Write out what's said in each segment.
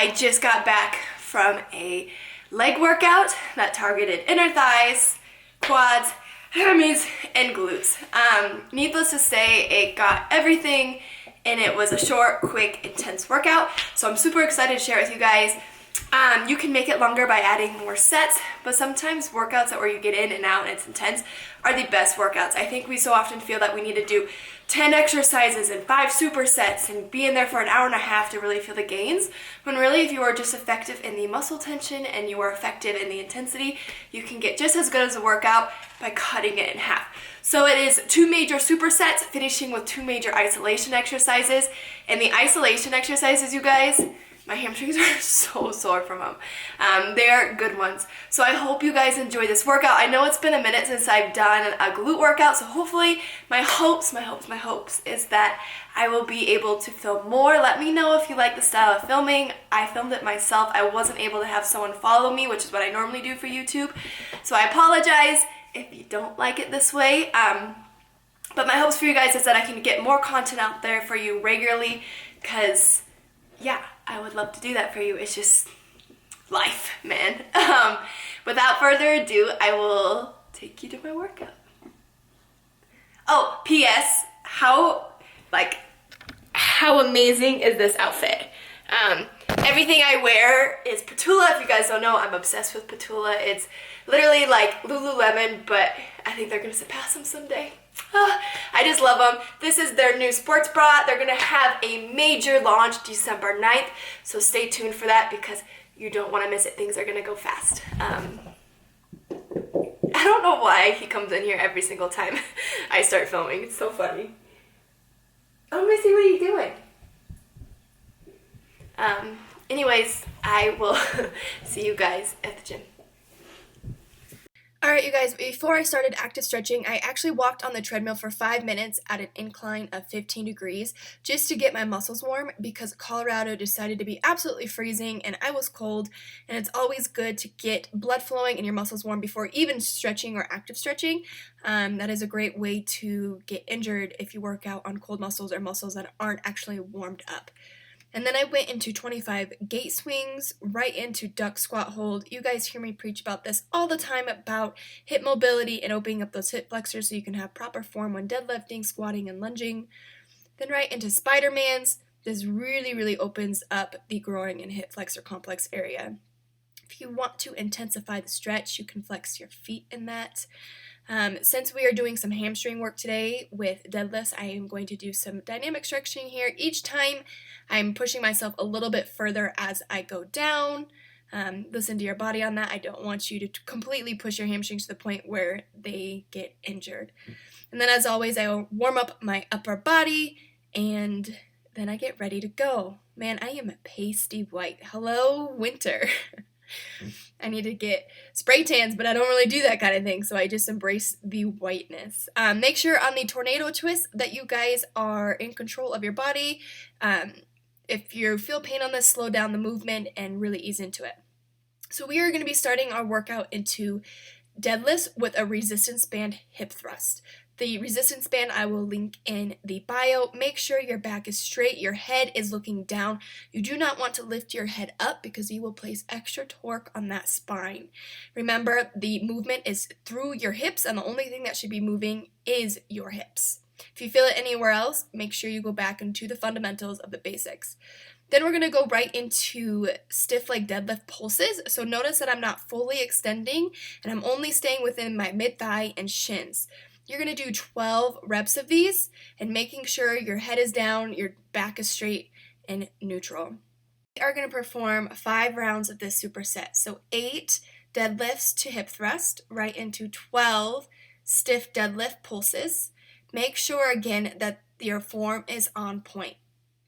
I just got back from a leg workout that targeted inner thighs, quads, hammies, and glutes. Needless to say, it got everything, and it was a short, quick, intense workout. So I'm super excited to share it with you guys. You can make it longer by adding more sets, but sometimes workouts where you get in and out and it's intense are the best workouts. I think we so often feel that we need to do 10 exercises and 5 supersets and be in there for an hour and a half to really feel the gains, when really if you are just effective in the muscle tension and you are effective in the intensity, you can get just as good as a workout by cutting it in half. So it is 2 major supersets finishing with 2 major isolation exercises. And the isolation exercises, you guys, my hamstrings are so sore from them. They're good ones. So I hope you guys enjoy this workout. I know it's been a minute since I've done a glute workout, so hopefully my hopes is that I will be able to film more. Let me know if you like the style of filming. I filmed it myself. I wasn't able to have someone follow me, which is what I normally do for YouTube. So I apologize if you don't like it this way. But my hopes for you guys is that I can get more content out there for you regularly, because yeah, I would love to do that for you. It's just life, man. Without further ado, I will take you to my workout. Oh, P.S. How amazing is this outfit? Everything I wear is Patula. If you guys don't know, I'm obsessed with Patula. It's literally like Lululemon, but I think they're gonna surpass them someday. I just love them. This is their new sports bra. They're gonna have a major launch December 9th, so stay tuned for that because you don't want to miss it. Things are gonna go fast. I don't know why he comes in here every single time I start filming. It's so funny. Oh, Missy, what are you doing? Anyways, I will see you guys at the gym. Alright, you guys, before I started active stretching, I actually walked on the treadmill for 5 minutes at an incline of 15 degrees just to get my muscles warm, because Colorado decided to be absolutely freezing and I was cold, and it's always good to get blood flowing and your muscles warm before even stretching or active stretching. That is a great way to get injured if you work out on cold muscles or muscles that aren't actually warmed up. And then I went into 25 gate swings, right into duck squat hold. You guys hear me preach about this all the time, about hip mobility and opening up those hip flexors so you can have proper form when deadlifting, squatting, and lunging. Then right into Spider-Mans. This really opens up the groin and hip flexor complex area. If you want to intensify the stretch, you can flex your feet in that. Since we are doing some hamstring work today with deadlifts, I am going to do some dynamic stretching here. Each time I'm pushing myself a little bit further as I go down. Listen to your body on that. I don't want you to completely push your hamstrings to the point where they get injured. And then as always, I will warm up my upper body and then I get ready to go. Man, I am pasty white. Hello, winter. I need to get spray tans, but I don't really do that kind of thing, so I just embrace the whiteness. Make sure on the tornado twist that you guys are in control of your body. If you feel pain on this, slow down the movement and really ease into it. So we are going to be starting our workout into deadlifts with a resistance band hip thrust. The resistance band I will link in the bio. Make sure your back is straight, your head is looking down. You do not want to lift your head up because you will place extra torque on that spine. Remember, the movement is through your hips, and the only thing that should be moving is your hips. If you feel it anywhere else, make sure you go back into the fundamentals of the basics. Then we're going to go right into stiff leg deadlift pulses. So notice that I'm not fully extending, and I'm only staying within my mid-thigh and shins. You're going to do 12 reps of these and making sure your head is down, your back is straight and neutral. We are going to perform 5 rounds of this superset. So 8 deadlifts to hip thrust, right into 12 stiff deadlift pulses. Make sure again that your form is on point.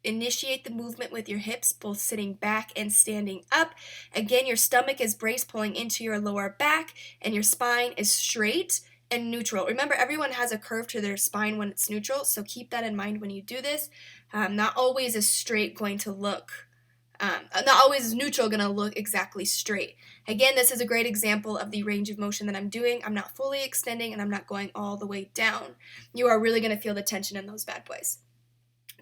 Initiate the movement with your hips, both sitting back and standing up. Again, your stomach is braced, pulling into your lower back, and your spine is straight and neutral. Remember, everyone has a curve to their spine when it's neutral, so keep that in mind when you do this. Not always is straight going to look, not always is neutral going to look exactly straight. Again, this is a great example of the range of motion that I'm doing. I'm not fully extending and I'm not going all the way down. You are really going to feel the tension in those bad boys.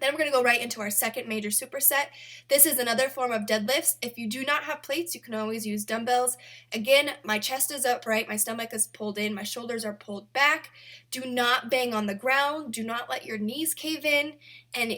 Then we're going to go right into our second major superset. This is another form of deadlifts. If you do not have plates, you can always use dumbbells. Again, my chest is upright, my stomach is pulled in, my shoulders are pulled back. Do not bang on the ground. Do not let your knees cave in, and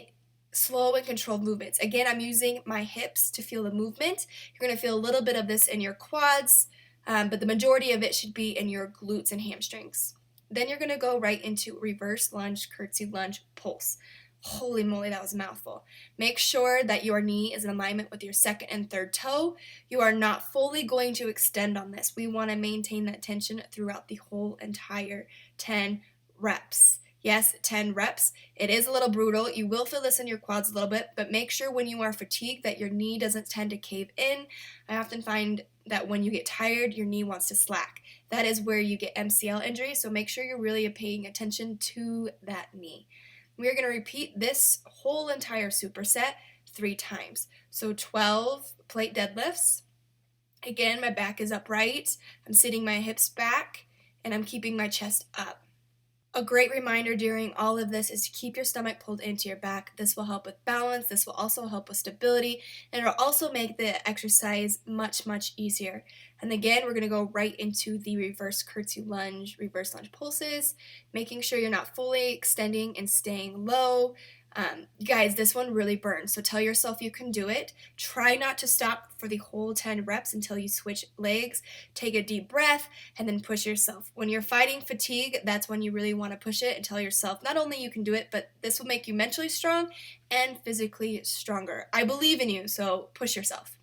slow and controlled movements. Again, I'm using my hips to feel the movement. You're going to feel a little bit of this in your quads, but the majority of it should be in your glutes and hamstrings. Then you're going to go right into reverse lunge, curtsy lunge, pulse. Holy moly, that was a mouthful. Make sure that your knee is in alignment with your second and third toe. You are not fully going to extend on this. We want to maintain that tension throughout the whole entire 10 reps. Yes, 10 reps. It is a little brutal. You will feel this in your quads a little bit, but make sure when you are fatigued that your knee doesn't tend to cave in. I often find that when you get tired, your knee wants to slack. That is where you get MCL injury, so make sure you're really paying attention to that knee. We are going to repeat this whole entire superset 3 times. So 12 plate deadlifts. Again, my back is upright. I'm sitting my hips back, and I'm keeping my chest up. A great reminder during all of this is to keep your stomach pulled into your back. This will help with balance. This will also help with stability, and it'll also make the exercise much, much easier. And again, we're going to go right into the reverse curtsy lunge, reverse lunge pulses, making sure you're not fully extending and staying low. Guys, this one really burns, so tell yourself you can do it. Try not to stop for the whole 10 reps until you switch legs. Take a deep breath and then push yourself. When you're fighting fatigue, that's when you really want to push it and tell yourself not only you can do it, but this will make you mentally strong and physically stronger. I believe in you, so push yourself.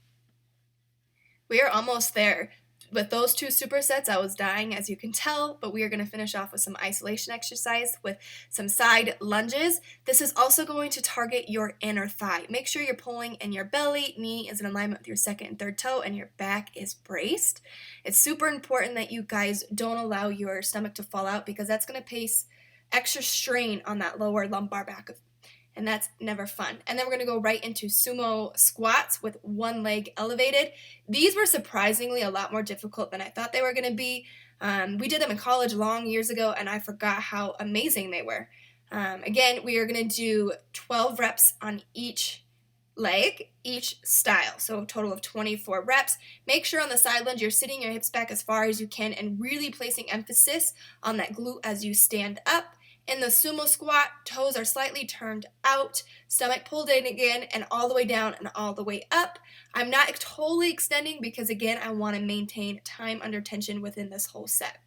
We are almost there. With those 2 supersets, I was dying, as you can tell, but we are going to finish off with some isolation exercise with some side lunges. This is also going to target your inner thigh. Make sure you're pulling in your belly, knee is in alignment with your second and third toe, and your back is braced. It's super important that you guys don't allow your stomach to fall out, because that's going to place extra strain on that lower lumbar back, and that's never fun. And then we're going to go right into sumo squats with one leg elevated. These were surprisingly a lot more difficult than I thought they were going to be. We did them in college long years ago, and I forgot how amazing they were. Again, we are going to do 12 reps on each leg, each style, so a total of 24 reps. Make sure on the side lunge you're sitting your hips back as far as you can and really placing emphasis on that glute as you stand up. In the sumo squat, toes are slightly turned out, stomach pulled in again, and all the way down and all the way up. I'm not totally extending because, again, I want to maintain time under tension within this whole set.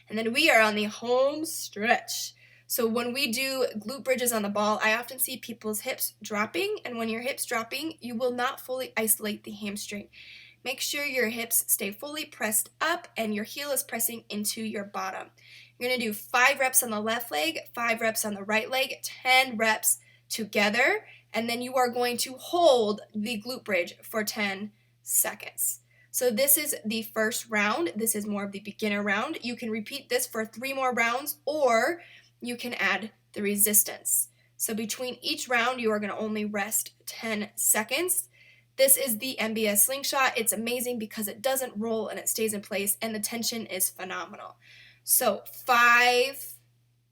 And then we are on the home stretch. So when we do glute bridges on the ball, I often see people's hips dropping, and when your hips dropping, you will not fully isolate the hamstring. Make sure your hips stay fully pressed up and your heel is pressing into your bottom. You're going to do 5 reps on the left leg, 5 reps on the right leg, 10 reps together, and then you are going to hold the glute bridge for 10 seconds. So this is the first round. This is more of the beginner round. You can repeat this for 3 more rounds, or you can add the resistance. So between each round, you are going to only rest 10 seconds. This is the Nbs Slingshot. It's amazing because it doesn't roll and it stays in place, and the tension is phenomenal. So 5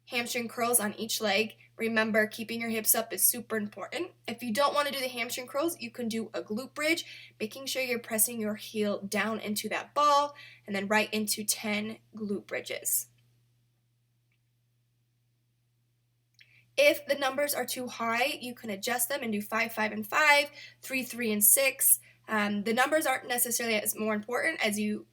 hamstring curls on each leg. Remember, keeping your hips up is super important. If you don't want to do the hamstring curls, you can do a glute bridge, making sure you're pressing your heel down into that ball, and then right into 10 glute bridges. If the numbers are too high, you can adjust them and do 5, 5, and 5, 3, 3, and 6. The numbers aren't necessarily as more important as you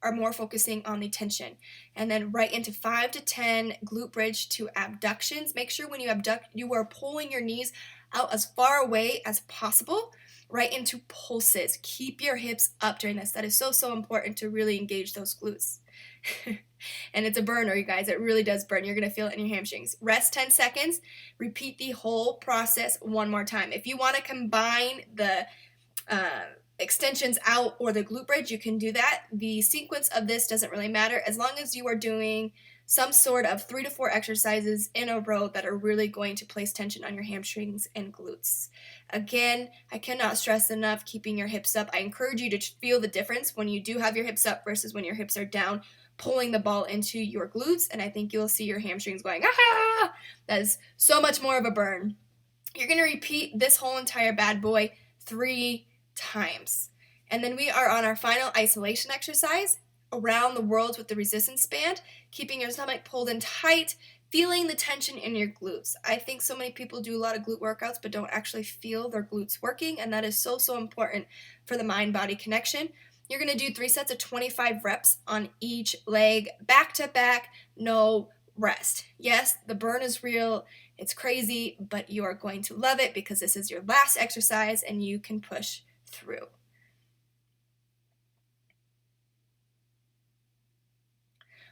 are more focusing on the tension. And then right into 5 to 10 glute bridge to abductions. Make sure when you abduct, you are pulling your knees out as far away as possible, right into pulses. Keep your hips up during this. That is so, so important to really engage those glutes. And it's a burner, you guys. It really does burn. You're going to feel it in your hamstrings. Rest 10 seconds. Repeat the whole process one more time. If you want to combine the extensions out or the glute bridge, you can do that. The sequence of this doesn't really matter as long as you are doing some sort of 3 to 4 exercises in a row that are really going to place tension on your hamstrings and glutes. Again, I cannot stress enough keeping your hips up. I encourage you to feel the difference when you do have your hips up versus when your hips are down, pulling the ball into your glutes, and I think you'll see your hamstrings going, ah! That is so much more of a burn. You're going to repeat this whole entire bad boy 3 times. And then we are on our final isolation exercise, around the world with the resistance band, keeping your stomach pulled in tight, feeling the tension in your glutes. I think so many people do a lot of glute workouts but don't actually feel their glutes working, and that is so important for the mind-body connection. You're going to do 3 sets of 25 reps on each leg, back to back, no rest. Yes, the burn is real, it's crazy, but you are going to love it because this is your last exercise and you can push through.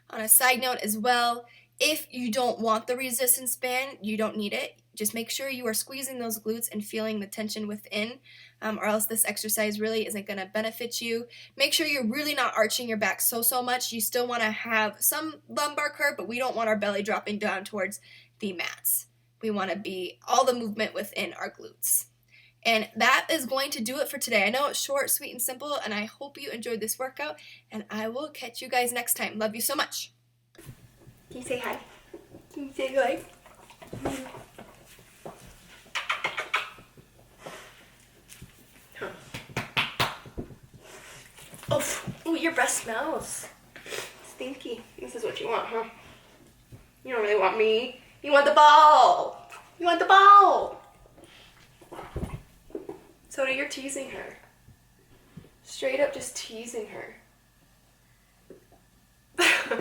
On a side note as well, if you don't want the resistance band, you don't need it. Just make sure you are squeezing those glutes and feeling the tension within, or else this exercise really isn't going to benefit you. Make sure you're really not arching your back so much. You still want to have some lumbar curve, but we don't want our belly dropping down towards the mats. We want to be all the movement within our glutes. And that is going to do it for today. I know it's short, sweet, and simple, and I hope you enjoyed this workout, and I will catch you guys next time. Love you so much. Can you say hi? Can you say hi? Oh, your breath smells stinky. This is what you want, huh? You don't really want me. You want the ball. You want the ball. Soda, you're teasing her. Straight up just teasing her.